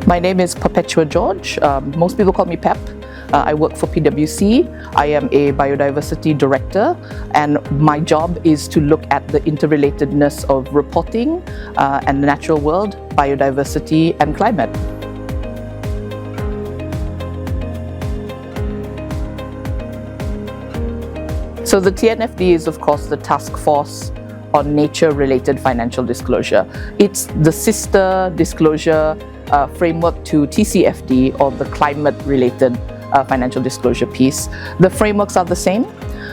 My name is Perpetua George. Most people call me Pep. I work for PwC. I am a biodiversity director, and my job is to look at the interrelatedness of reporting and the natural world, biodiversity, and climate. So the TNFD is, of course, the Taskforce on nature-related financial disclosure. It's the sister disclosure framework to TCFD, or the climate-related financial disclosure piece. The frameworks are the same,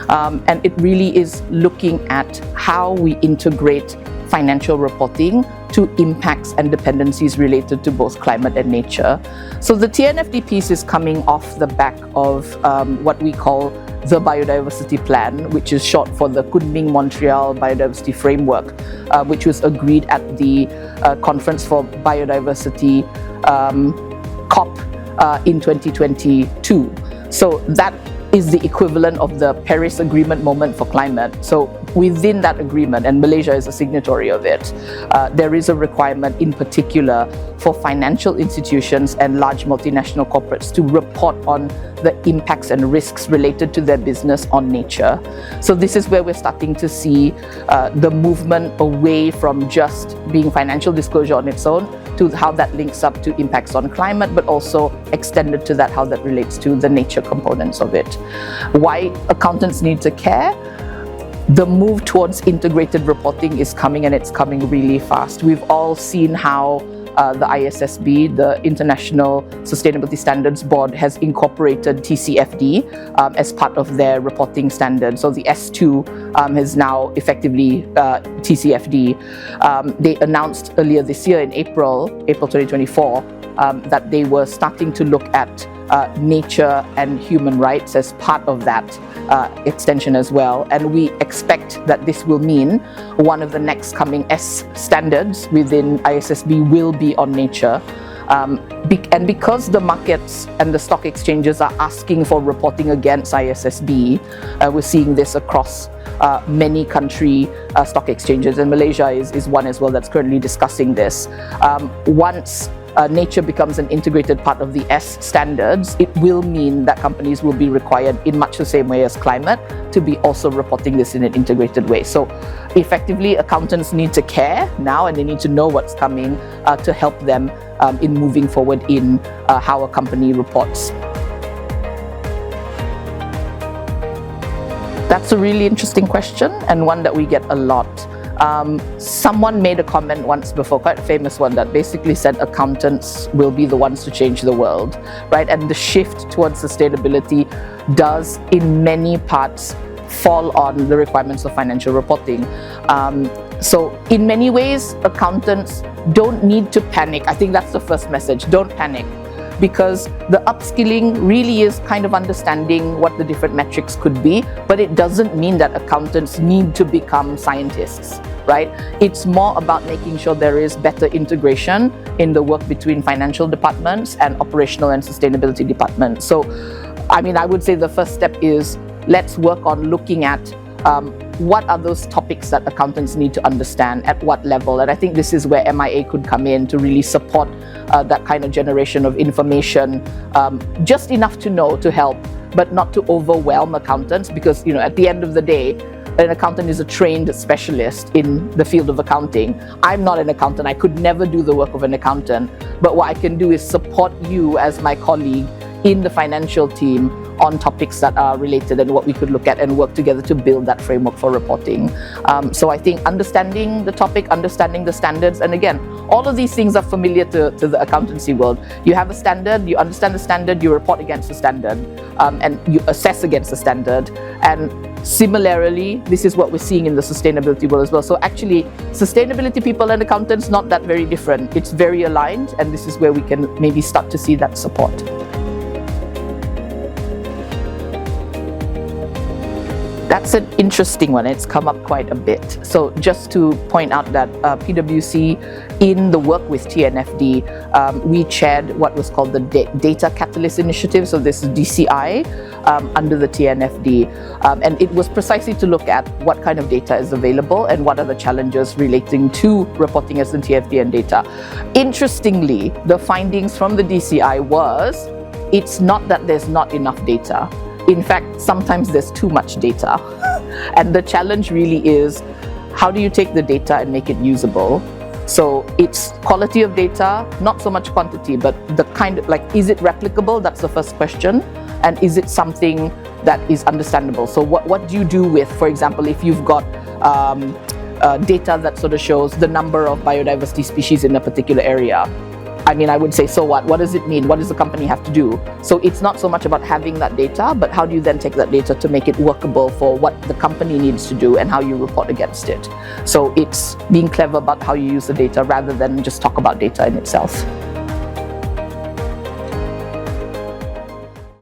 and it really is looking at how we integrate financial reporting to impacts and dependencies related to both climate and nature. So the TNFD piece is coming off the back of what we call the Biodiversity Plan, which is short for the Kunming-Montreal Biodiversity Framework, which was agreed at the Conference for Biodiversity COP in 2022. So that is the equivalent of the Paris Agreement moment for climate. So within that agreement, and Malaysia is a signatory of it, there is a requirement in particular for financial institutions and large multinational corporates to report on the impacts and risks related to their business on nature. So this is where we're starting to see the movement away from just being financial disclosure on its own to how that links up to impacts on climate, but also extended to that, how that relates to the nature components of it. Why accountants need to care? The move towards integrated reporting is coming, and it's coming really fast. We've all seen how the ISSB, the International Sustainability Standards Board, has incorporated TCFD as part of their reporting standard. So the S2 is now effectively TCFD. They announced earlier this year in April 2024, that they were starting to look at nature and human rights as part of that extension as well. And we expect that this will mean one of the next coming S standards within ISSB will be on nature. And because the markets and the stock exchanges are asking for reporting against ISSB, we're seeing this across many country stock exchanges, and Malaysia is one as well that's currently discussing this. Once nature becomes an integrated part of the S standards, it will mean that companies will be required, in much the same way as climate, to be also reporting this in an integrated way. So effectively, accountants need to care now, and they need to know what's coming to help them in moving forward in how a company reports. That's a really interesting question, and one that we get a lot. Someone made a comment once before, quite a famous one, that basically said accountants will be the ones to change the world, right? And the shift towards sustainability does, in many parts, fall on the requirements of financial reporting. So in many ways, accountants don't need to panic. I think that's the first message. Don't panic. Because the upskilling really is kind of understanding what the different metrics could be, but it doesn't mean that accountants need to become scientists, right? It's more about making sure there is better integration in the work between financial departments and operational and sustainability departments. So, I mean, I would say the first step is let's work on looking at what are those topics that accountants need to understand at what level. And I think this is where MIA could come in to really support that kind of generation of information, just enough to know to help, but not to overwhelm accountants, because, you know, at the end of the day, an accountant is a trained specialist in the field of accounting. I'm not an accountant. I could never do the work of an accountant, but what I can do is support you as my colleague in the financial team on topics that are related and what we could look at and work together to build that framework for reporting. So I think understanding the topic, understanding the standards, and again, all of these things are familiar to the accountancy world. You have a standard, you understand the standard, you report against the standard, and you assess against the standard. And similarly, this is what we're seeing in the sustainability world as well. So actually, sustainability people and accountants, not that very different. It's very aligned, and this is where we can maybe start to see that support. That's an interesting one. It's come up quite a bit. So just to point out that PwC, in the work with TNFD, we chaired what was called the Data Catalyst Initiative. So this is DCI, under the TNFD. And it was precisely to look at what kind of data is available and what are the challenges relating to reporting as in TNFD and data. Interestingly, the findings from the DCI was, it's not that there's not enough data. In fact, sometimes there's too much data. And the challenge really is, how do you take the data and make it usable? So it's quality of data, not so much quantity, but the kind of, like, is it replicable? That's the first question. And is it something that is understandable? So what do you do with, for example, if you've got data that sort of shows the number of biodiversity species in a particular area? I mean, I would say, so what? What does it mean? What does the company have to do? So it's not so much about having that data, but how do you then take that data to make it workable for what the company needs to do and how you report against it? So it's being clever about how you use the data rather than just talk about data in itself.